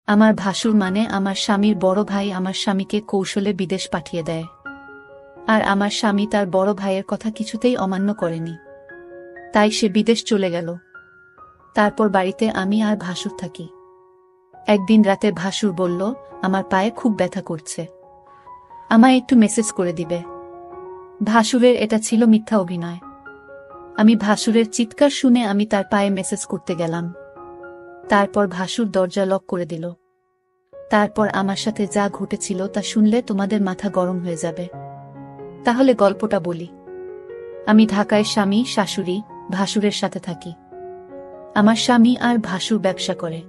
আমার ভাসুর মানে আমার স্বামীর বড় ভাই আমার স্বামীকে কৌশলে বিদেশ পাঠিয়ে দেয়। আর আমার স্বামী তার বড় ভাইয়ের কথা কিছুতেই অমান্য করেনি, তাই সে বিদেশ চলে গেল। তারপর বাড়িতে আমি আর ভাসুর থাকি। একদিন রাতে ভাসুর বলল, আমার পায়ে খুব ব্যথা করছে, আমায় একটু মেসেজ করে দিবে। ভাসুরের এটা ছিল মিথ্যা অভিনয়। আমি ভাসুরের চিৎকার শুনে আমি তার পায়ে মেসেজ করতে গেলাম। তারপর ভাসুর দরজা লক করে দিল। তারপর আমার সাথে যা ঘটেছিল তা শুনলে তোমাদের মাথা গরম হয়ে যাবে। তাহলে গল্পটা বলি। আমি ঢাকায় স্বামী, শাশুড়ি, ভাসুরের সাথে থাকি। আমার স্বামী আর ভাসুর ব্যবসা করে।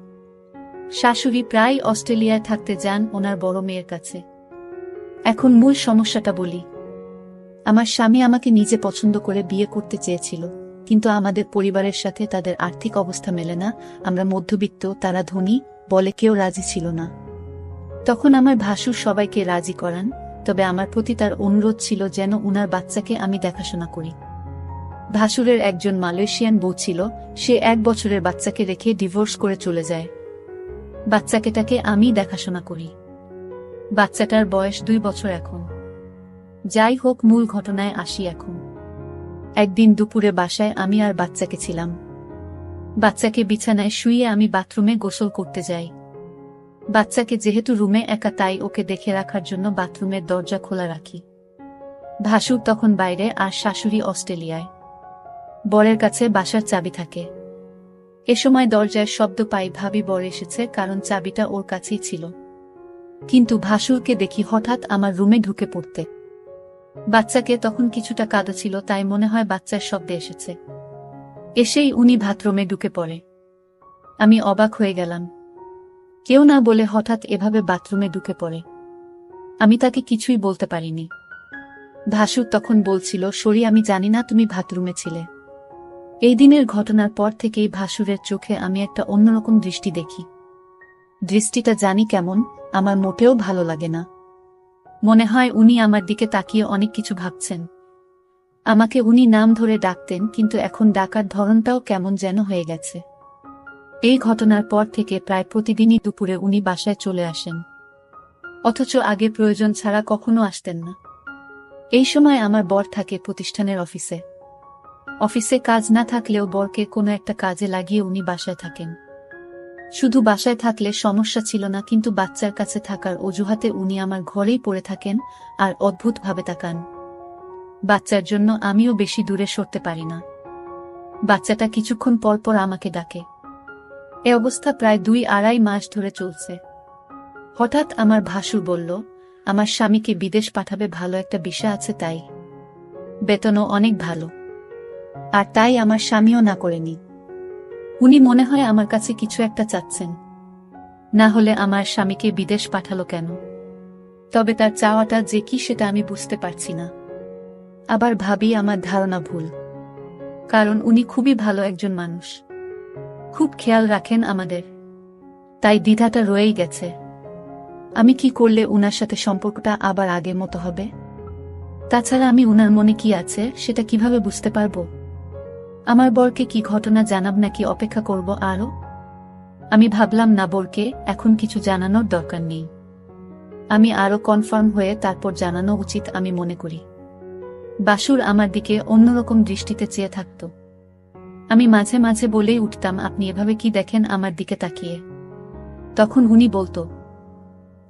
শাশুড়ি প্রায় অস্ট্রেলিয়ায় থাকতে যান ওনার বড় মেয়ের কাছে। এখন মূল সমস্যাটা বলি। আমার স্বামী আমাকে নিজে পছন্দ করে বিয়ে করতে চেয়েছিল, কিন্তু আমাদের পরিবারের সাথে তাদের আর্থিক অবস্থা মেলে না। আমরা মধ্যবিত্ত, তারা ধনী, বলে কেউ রাজি ছিল না। তখন আমার ভাসুর সবাইকে রাজি করান, তবে আমার প্রতি তার অনুরোধ ছিল যেন উনার বাচ্চাকে আমি দেখাশোনা করি। ভাসুরের একজন মালয়েশিয়ান বউ ছিল, সে 1 বছরের বাচ্চাকে রেখে ডিভোর্স করে চলে যায়। বাচ্চাকেটাকে আমি দেখাশোনা করি। বাচ্চাটার বয়স 2 বছর এখন। যাই হোক, মূল ঘটনায় আসি এখন। একদিন দুপুরে বাসায় আমি আর বাচ্চাকে ছিলাম। বাচ্চাকে বিছানায় শুইয়ে আমি বাথরুমে গোসল করতে যাই। বাচ্চাকে যেহেতু রুমে একা, তাই ওকে দেখে রাখার জন্য বাথরুমের দরজা খোলা রাখি। ভাসুর তখন বাইরে আর শাশুড়ি অস্ট্রেলিয়ায়। বরের কাছে বাসার চাবি থাকে। এ সময় দরজায় শব্দ পাই, ভাবি বর এসেছে, কারণ চাবিটা ওর কাছেই ছিল। কিন্তু ভাসুরকে দেখি হঠাৎ আমার রুমে ঢুকে পড়তে। বাচ্চাকে তখন কিছুটা কাঁদা ছিল, তাই মনে হয় বাচ্চার শব্দে এসেছে। এসেই উনি বাথরুমে ঢুকে পড়ে। আমি অবাক হয়ে গেলাম। কেউ না বলে হঠাৎ এভাবে বাথরুমে ঢুকে পড়ে। আমি তাকে কিছুই বলতে পারিনি। ভাসুর তখন বলছিল, সরি, আমি জানি না তুমি বাথরুমে ছিলে। এই দিনের ঘটনার পর থেকেই ভাসুরের চোখে আমি একটা অন্যরকম দৃষ্টি দেখি। দৃষ্টিটা জানি কেমন, আমার মোটেও ভালো লাগে না। মনে হয় উনি আমার দিকে তাকিয়ে অনেক কিছু ভাবছেন। আমাকে উনি নাম ধরে ডাকতেন, কিন্তু এখন ডাকার ধরনটাও কেমন যেন হয়ে গেছে। এই ঘটনার পর থেকে প্রায় প্রতিদিনই দুপুরে উনি বাসায় চলে আসেন, অথচ আগে প্রয়োজন ছাড়া কখনো আসতেন না। এই সময় আমার বর থাকে প্রতিষ্ঠানের অফিসে। অফিসে কাজ না থাকলেও বরকে কোনো একটা কাজে লাগিয়ে উনি বাসায় থাকেন। শুধু বাসায় থাকলে সমস্যা ছিল না, কিন্তু বাচ্চার কাছে থাকার অজুহাতে উনি আমার ঘরেই পড়ে থাকেন আর অদ্ভুতভাবে তাকান। বাচ্চার জন্য আমিও বেশি দূরে সরতে পারি না। বাচ্চাটা কিছুক্ষণ পর পর আমাকে ডাকে। এ অবস্থা প্রায় 2-2.5 মাস ধরে চলছে। হঠাৎ আমার ভাসুর বলল, আমার স্বামীকে বিদেশ পাঠাবে, ভালো একটা বিষয় আছে, তাই বেতনও অনেক ভালো। আর তাই আমার স্বামীও না করেনি। উনি মনে হয় আমার কাছে কিছু একটা চাচ্ছেন, না হলে আমার স্বামীকে বিদেশ পাঠালো কেন? তবে তার চাওয়াটা যে কি সেটা আমি বুঝতে পারছি না। আবার ভাবি আমার ধারণা ভুল, কারণ উনি খুবই ভালো একজন মানুষ, খুব খেয়াল রাখেন আমাদের। তাই দ্বিধাটা রয়েই গেছে। আমি কি করলে উনার সাথে সম্পর্কটা আবার আগের মতো হবে? তাছাড়া আমি উনার মনে কি আছে সেটা কিভাবে বুঝতে পারবো? আমার বরকে কি ঘটনা জানাব, নাকি অপেক্ষা করব আরো? আমি ভাবলাম না, বরকে এখন কিছু জানানোর দরকার নেই। আমি আরো কনফার্ম হয়ে তারপর জানানো উচিত আমি মনে করি। বাসুর আমার দিকে অন্যরকম দৃষ্টিতে চেয়ে থাকত। আমি মাঝে মাঝে বলেই উঠতাম, আপনি এভাবে কি দেখেন আমার দিকে তাকিয়ে? তখন উনি বলতো,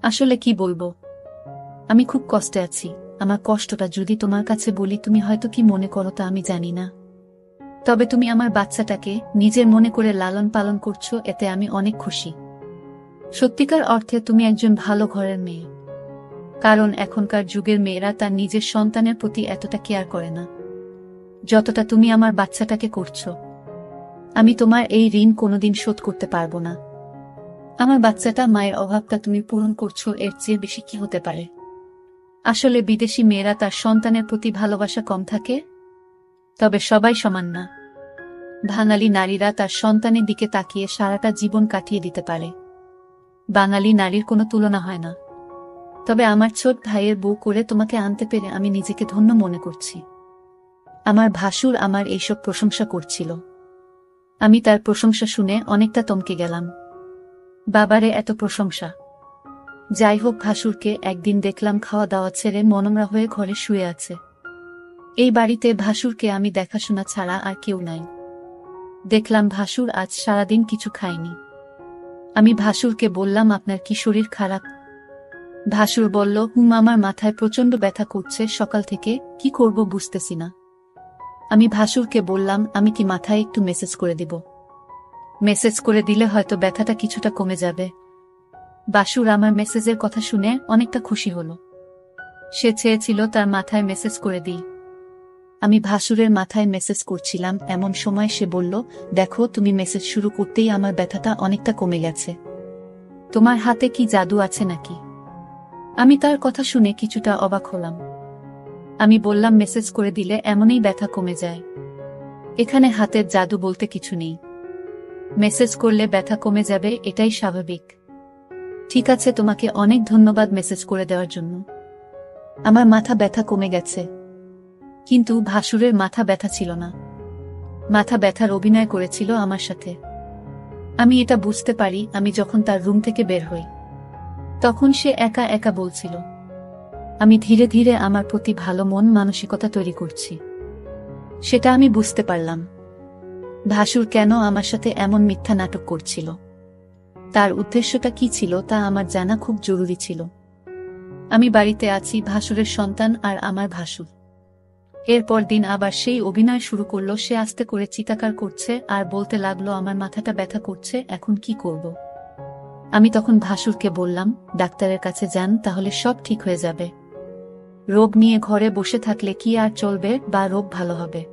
আসলে কি বলবো, আমি খুব কষ্টে আছি। আমার কষ্টটা যদি তোমার কাছে বলি তুমি হয়তো কি মনে করো তা আমি জানি না। তবে তুমি আমার বাচ্চাটাকে নিজের মনে করে লালন পালন করছো, এতে আমি অনেক খুশি। সত্যিকার অর্থে তুমি একজন ভালো ঘরের মেয়ে। কারণ এখনকার যুগের মেয়েরা তার নিজের সন্তানের প্রতি এতটা কেয়ার করে না, যতটা তুমি আমার বাচ্চাটাকে করছো। আমি তোমার এই ঋণ কোনোদিন শোধ করতে পারবো না। আমার বাচ্চাটা, মায়ের অভাবটা তুমি পূরণ করছো, এর চেয়ে বেশি কি হতে পারে? আসলে বিদেশি মেয়েরা তার সন্তানের প্রতি ভালোবাসা কম থাকে, তবে সবাই সমান না। বাঙালি নারীরা তার সন্তানের দিকে তাকিয়ে সারাটা জীবন কাটিয়ে দিতে পারে। বাঙালি নারীর কোনো তুলনা হয় না। তবে আমার ছোট ভাইয়ের বউ করে তোমাকে আনতে পেরে আমি নিজেকে ধন্য মনে করছি। আমার ভাসুর আমার এইসব প্রশংসা করছিল। আমি তার প্রশংসা শুনে অনেকটা চমকে গেলাম। বাবারে এত প্রশংসা। যাই হোক, ভাসুরকে একদিন দেখলাম খাওয়া দাওয়া ছেড়ে মনমরা হয়ে ঘরে শুয়ে আছে। এই বাড়িতে ভাসুরকে আমি দেখাশোনা ছাড়া আর কেউ নাই। দেখলাম ভাসুর আজ সারাদিন কিছু খায়নি। আমি ভাসুরকে বললাম, আপনার কি শরীর খারাপ? ভাসুর বলল, আমার মাথায় প্রচন্ড ব্যথা করছে সকাল থেকে, কি করব বুঝতেছি না। আমি ভাসুরকে বললাম, আমি কি মাথায় একটু মেসেজ করে দিব? মেসেজ করে দিলে হয়তো ব্যথাটা কিছুটা কমে যাবে। ভাসুর আমার মেসেজের কথা শুনে অনেকটা খুশি হলো। সে চেয়েছিল তার মাথায় মেসেজ করে দিই। আমি ভাসুরের মাথায় মেসেজ করছিলাম, এমন সময় সে বলল, দেখো তুমি মেসেজ শুরু করতেই আমার ব্যথাটা অনেকটা কমে গেছে। তোমার হাতে কি জাদু আছে নাকি? আমি তার কথা শুনে কিছুটা অবাক হলাম। আমি বললাম, মেসেজ করে দিলে এমনই ব্যথা কমে যায়। এখানে হাতের জাদু বলতে কিছু নেই। মেসেজ করলে ব্যথা কমে যাবে, এটাই স্বাভাবিক। ঠিক আছে, তোমাকে অনেক ধন্যবাদ মেসেজ করে দেওয়ার জন্য। আমার মাথা ব্যথা কমে গেছে। কিন্তু ভাসুরের মাথা ব্যথা ছিল না। মাথা ব্যথার অভিনয় করেছিল আমার সাথে। আমি এটা বুঝতে পারি আমি যখন তার রুম থেকে বের হই। তখন সে একা একা বলছিল, আমি ধীরে ধীরে আমার প্রতি ভালো মন মানসিকতা তৈরি করছি। সেটা আমি বুঝতে পারলাম। ভাসুর কেন আমার সাথে এমন মিথ্যা নাটক করছিল, তার উদ্দেশ্যটা কি ছিল তা আমার জানা খুব জরুরি ছিল। আমি বাড়িতে আছি, ভাসুরের সন্তান আর আমার ভাসুর। এরপর দিন আবার সেই অভিনয় শুরু করলো। সে আস্তে করে চিৎকার করছে আর বলতে লাগলো, আমার মাথাটা ব্যথা করছে, এখন কি করব? আমি তখন ভাসুরকে বললাম, ডাক্তারের কাছে যান, তাহলে সব ঠিক হয়ে যাবে। রোগ নিয়ে ঘরে বসে থাকলে কি আর চলবে, বা রোগ ভালো হবে?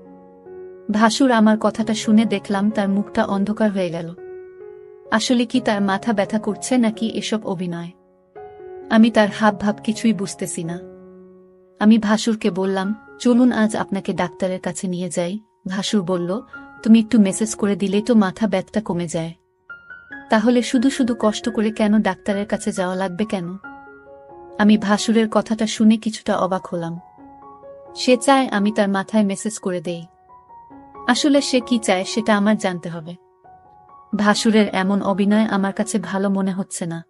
ভাসুর আমার কথাটা শুনে দেখলাম তার মুখটা অন্ধকার হয়ে গেল। আসলে কি তার মাথা ব্যথা করছে নাকি এসব অভিনয়? আমি তার হাবভাব কিছুই বুঝতেছি না। আমি ভাসুরকে বললাম, চলুন আজ আপনাকে ডাক্তারের কাছে নিয়ে যাই। ভাসুর বলল, তুমি একটু মেসেজ করে দিলেই তো মাথা ব্যথাটা কমে যায়। তাহলে শুধু শুধু কষ্ট করে কেন ডাক্তারের কাছে যাওয়া লাগবে কেন? আমি ভাসুরের কথাটা শুনে কিছুটা অবাক হলাম। সে চায় আমি তার মাথায় মেসেজ করে দেই। আসলে সে কি চায় সেটা আমার জানতে হবে। ভাসুরের এমন অভিনয় আমার কাছে ভালো মনে হচ্ছে না।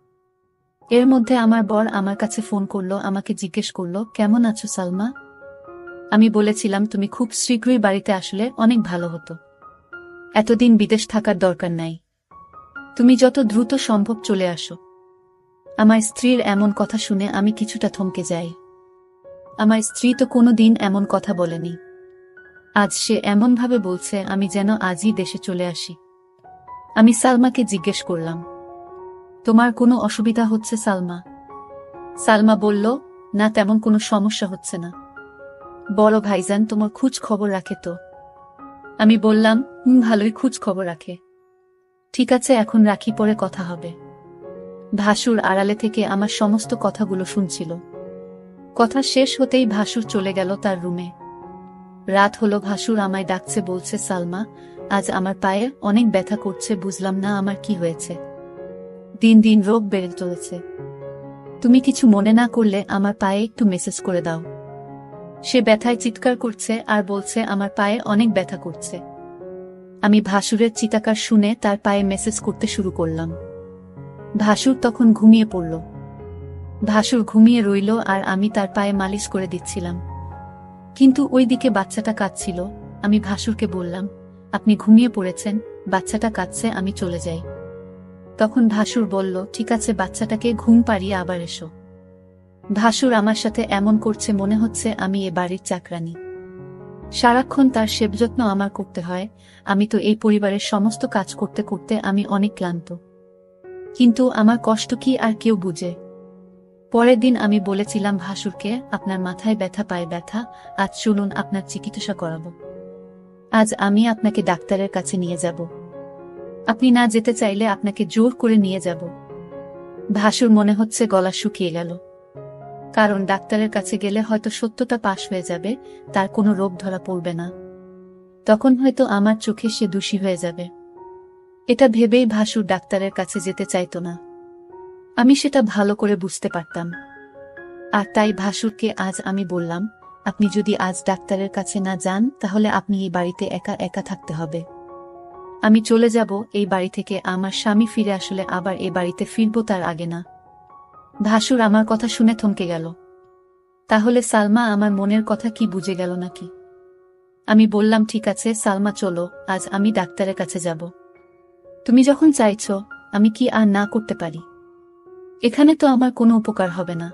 এর মধ্যে আমার বর আমার কাছে ফোন করলো, আমাকে জিজ্ঞেস করলো, কেমন আছো সালমা? আমি বলেছিলাম, তুমি খুব শীঘ্রই বাড়িতে আসলে অনেক ভালো হতো। এতদিন বিদেশ থাকার দরকার নাই, তুমি যত দ্রুত সম্ভব চলে আসো। আমার স্ত্রীর এমন কথা শুনে আমি কিছুটা থমকে যাই। আমার স্ত্রী তো কোনোদিন এমন কথা বলেনি। আজ সে এমনভাবে বলছে আমি যেন আজই দেশে চলে আসি। আমি সালমাকে জিজ্ঞেস করলাম, তোমার কোনো অসুবিধা হচ্ছে সালমা? সালমা বলল, না, তেমন কোনো সমস্যা হচ্ছে না। বড় ভাইজান তোমার খোঁজ খবর রাখে তো? আমি বললাম, ভালোই খোঁজ খবর রাখে। ঠিক আছে, এখন রাখি, পরে কথা হবে। ভাসুর আড়ালে থেকে আমার সমস্ত কথাগুলো শুনছিল। কথা শেষ হতেই ভাসুর চলে গেল তার রুমে। রাত হলো, ভাসুর আমায় ডাকছে, বলছে, সালমা, আজ আমার পায়ে অনেক ব্যথা করছে, বুঝলাম না আমার কি হয়েছে। দিন দিন রোগ বেড়ে চলেছে। তুমি কিছু মনে না করলে আমার পায়ে একটু মেসেজ করে দাও। সে ব্যথায় চিৎকার করছে আর বলছে আমার পায়ে অনেক ব্যথা করছে। আমি ভাসুরের চিৎকার শুনে তার পায়ে মেসেজ করতে শুরু করলাম। ভাসুর তখন ঘুমিয়ে পড়ল। ভাসুর ঘুমিয়ে রইল আর আমি তার পায়ে মালিশ করে দিচ্ছিলাম। কিন্তু ওইদিকে বাচ্চাটা কাঁদছিল। আমি ভাসুরকে বললাম, আপনি ঘুমিয়ে পড়েছেন, বাচ্চাটা কাঁদছে, আমি চলে যাই। তখন ভাসুর বলল, ঠিক আছে, বাচ্চাটাকে ঘুম পাড়িয়ে আবার এসো। ভাসুর আমার সাথে এমন করছে মনে হচ্ছে আমি এ বাড়ির চাকরানী। সারাক্ষণ তার সেবযত্ন আমার করতে হয়। আমি তো এই পরিবারের সমস্ত কাজ করতে করতে আমি অনেক ক্লান্ত। কিন্তু আমার কষ্ট কি আর কেউ বুঝে? পরের দিন আমি বলেছিলাম ভাসুরকে, আপনার মাথায় ব্যথা, পায়ে ব্যথা, আজ চলুন আপনার চিকিৎসা করাবো। আজ আমি আপনাকে ডাক্তারের কাছে নিয়ে যাব। আপনি না যেতে চাইলে আপনাকে জোর করে নিয়ে যাব। ভাসুর মনে হচ্ছে গলা শুকিয়ে গেল। কারণ ডাক্তারের কাছে গেলে হয়তো সত্যটা পাশ হয়ে যাবে, তার কোনো রোগ ধরা পড়বে না। তখন হয়তো আমার চোখে সে দোষী হয়ে যাবে। এটা ভেবেই ভাসুর ডাক্তারের কাছে যেতে চাইতো না। আমি সেটা ভালো করে বুঝতে পারতাম। আর তাই ভাসুরকে আজ আমি বললাম, আপনি যদি আজ ডাক্তারের কাছে না যান তাহলে আপনি এই বাড়িতে একা একা থাকতে হবে। আমি চলে যাব এই বাড়ি থেকে, আমার স্বামী ফিরে আসলে আবার এ বাড়িতে ফিরব তার আগে না। ভাসুর আমার কথা শুনে থমকে গেল। তাহলে সালমা আমার মনের কথা কি বুঝে গেল নাকি? আমি বললাম, ঠিক আছে সালমা, চলো, আজ আমি ডাক্তারের কাছে যাব। তুমি যখন চাইছ, আমি কি আর না করতে পারি? এখানে তো আমার কোনো উপকার হবে না।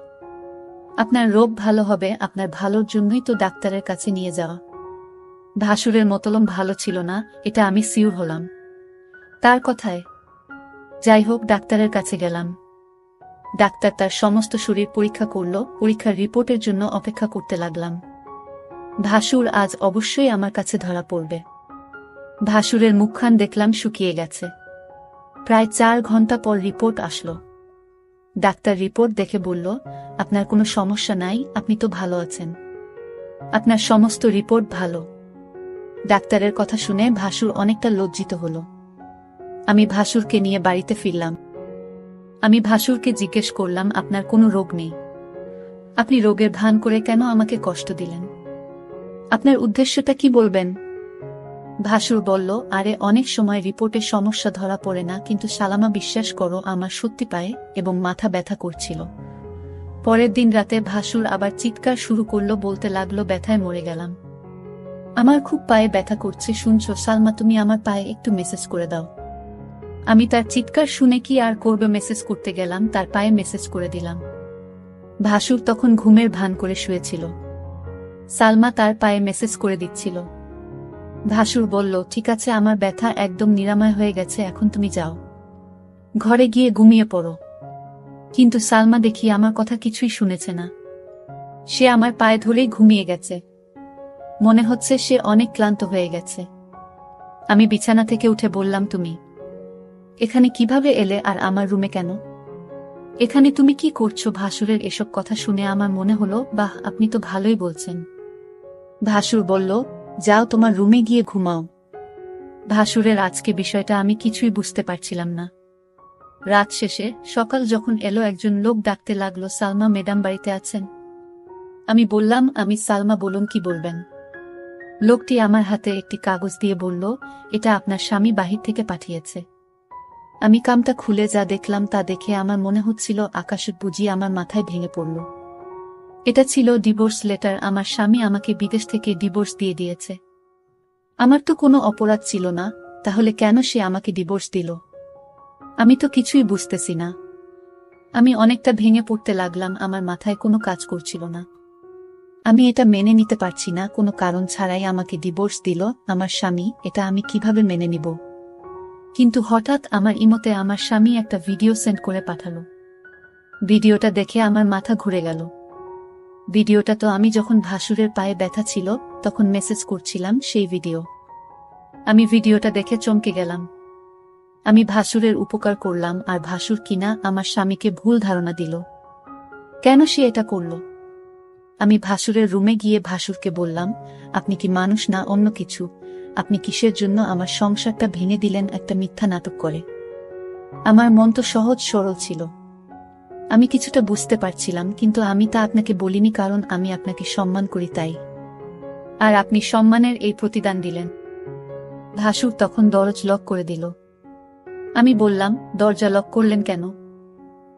আপনার রোগ ভালো হবে, আপনার ভালোর জন্যই তো ডাক্তারের কাছে নিয়ে যাওয়া। ভাসুরের মতলব ভালো ছিল না, এটা আমি সিউর হলাম তার কথায়। যাই হোক, ডাক্তারের কাছে গেলাম। ডাক্তার তার সমস্ত শরীর পরীক্ষা করল। পরীক্ষার রিপোর্টের জন্য অপেক্ষা করতে লাগলাম। ভাসুর আজ অবশ্যই আমার কাছে ধরা পড়বে। ভাসুরের মুখখান দেখলাম শুকিয়ে গেছে। প্রায় 4 ঘন্টা পর রিপোর্ট আসলো। ডাক্তার রিপোর্ট দেখে বলল, আপনার কোনো সমস্যা নাই, আপনি তো ভালো আছেন, আপনার সমস্ত রিপোর্ট ভালো। ডাক্তারের কথা শুনে ভাসুর অনেকটা লজ্জিত হল। আমি ভাসুরকে নিয়ে বাড়িতে ফিরলাম। আমি ভাসুরকে জিজ্ঞেস করলাম, আপনার কোনো রোগ নেই, আপনি রোগের ভান করে কেন আমাকে কষ্ট দিলেন? আপনার উদ্দেশ্যটা কি বলবেন? ভাসুর বলল, আরে অনেক সময় রিপোর্টে সমস্যা ধরা পড়ে না, কিন্তু সালামা, বিশ্বাস করো আমার সত্যি পায়ে এবং মাথা ব্যথা করছিল। পরের দিন রাতে ভাসুর আবার চিৎকার শুরু করলো, বলতে লাগলো, ব্যথায় মরে গেলাম, আমার খুব পায়ে ব্যথা করছে, শুনছো সালমা, তুমি আমার পায়ে একটু মেসেজ করে দাও। আমি তার চিৎকার শুনে কি আর করবে, মেসেজ করতে গেলাম, তার পায়ে মেসেজ করে দিলাম। ভাসুর তখন ঘুমের ভান করে শুয়েছিল। সালমা তার পায়ে মেসেজ করে দিচ্ছিল। ভাসুর বলল, ঠিক আছে, আমার ব্যথা একদম নিরাময় হয়ে গেছে, এখন তুমি যাও, ঘরে গিয়ে ঘুমিয়ে পড়ো। কিন্তু সালমা দেখি আমার কথা কিছুই শুনেছে না। সে আমার পায়ে ধরেই ঘুমিয়ে গেছে। মনে হচ্ছে সে অনেক ক্লান্ত হয়ে গেছে। আমি বিছানা থেকে উঠে বললাম, তুমি এখানে কিভাবে এলে, আর আমার রুমে কেন? এখানে তুমি কি করছো? ভাসুরের এসব কথা শুনে আমার মনে হলো, বাহ, আপনি তো ভালোই বলছেন। ভাসুর বলল, যাও, তোমার রুমে গিয়ে ঘুমাও। ভাসুরের আজকে বিষয়টা আমি কিছুই বুঝতে পারছিলাম না। রাত শেষে সকাল যখন এলো, একজন লোক ডাকতে লাগলো, সালমা ম্যাডাম বাড়িতে আছেন? আমি বললাম, আমি সালমা, বলুন কি বলবেন। লোকটি আমার হাতে একটি কাগজ দিয়ে বলল, এটা আপনার স্বামী বাহির থেকে পাঠিয়েছে। আমি কামটা খুলে যা দেখলাম তা দেখে আমার মনে হচ্ছিল আকাশের বুঝি আমার মাথায় ভেঙে পড়ল। এটা ছিল ডিভোর্স লেটার। আমার স্বামী আমাকে বিদেশ থেকে ডিভোর্স দিয়ে দিয়েছে। আমার তো কোনো অপরাধ ছিল না, তাহলে কেন সে আমাকে ডিভোর্স দিল? আমি তো কিছুই বুঝতেছি না। আমি অনেকটা ভেঙে পড়তে লাগলাম, আমার মাথায় কোনো কাজ করছিল না। আমি এটা মেনে নিতে পারছি না, কোনো কারণ ছাড়াই আমাকে ডিভোর্স দিল আমার স্বামী, এটা আমি কিভাবে মেনে নিব? কিন্তু হঠাৎ আমার ইমোতে আমার স্বামী একটা ভিডিও সেন্ড করে পাঠালো। ভিডিওটা দেখে আমার মাথা ঘুরে গেল। ভিডিওটা তো আমি যখন ভাসুরের পায়ে ব্যথা ছিল তখন মেসেজ করছিলাম, সেই ভিডিও। আমি ভিডিওটা দেখে চমকে গেলাম। আমি ভাসুরের উপকার করলাম, আর ভাসুর কিনা আমার স্বামীকে ভুল ধারণা দিল। কেন সে এটা করল? আমি ভাসুরের রুমে গিয়ে ভাসুরকে বললাম, আপনি কি মানুষ না অন্য কিছু? আপনি কিসের জন্য আমার সংসারটা ভেঙে দিলেন একটা মিথ্যা নাটক করে? আমার মন তো সহজ সরল ছিল, আমি কিছুটা বুঝতে পারছিলাম, কিন্তু আমি তা আপনাকে বলিনি, কারণ আমি আপনাকে সম্মান করি তাই। আর আপনি সম্মানের এই প্রতিদান দিলেন। ভাসুর তখন দরজা লক করে দিল। আমি বললাম, দরজা লক করলেন কেন?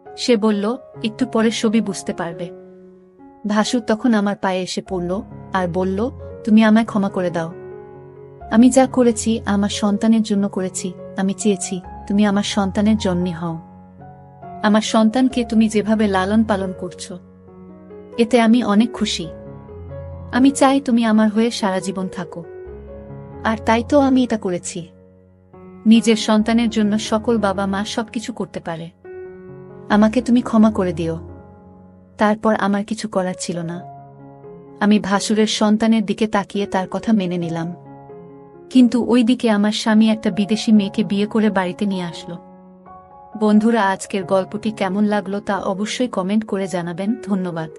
সে বলল, একটু পরে সবই বুঝতে পারবে। ভাসুর তখন আমার পায়ে এসে পড়ল আর বলল, তুমি আমায় ক্ষমা করে দাও। আমি যা করেছি আমার সন্তানের জন্য করেছি। আমি চেয়েছি তুমি আমার সন্তানের জন্মই হও। আমার সন্তানকে তুমি যেভাবে লালন পালন করছো, এতে আমি অনেক খুশি। আমি চাই তুমি আমার হয়ে সারা জীবন থাকো। আর তাই তো আমি এটা করেছি। নিজের সন্তানের জন্য সকল বাবা মা সবকিছু করতে পারে। আমাকে তুমি ক্ষমা করে দিও। তারপর আমার কিছু করার ছিল না। আমি ভাসুরের সন্তানের দিকে তাকিয়ে তার কথা মেনে নিলাম। কিন্তু ওই দিকে আমার স্বামী একটা বিদেশি মেয়েকে বিয়ে করে বাড়িতে নিয়ে আসলো। বন্ধুরা, আজকের গল্পটি কেমন লাগলো তা অবশ্যই কমেন্ট করে জানাবেন। ধন্যবাদ।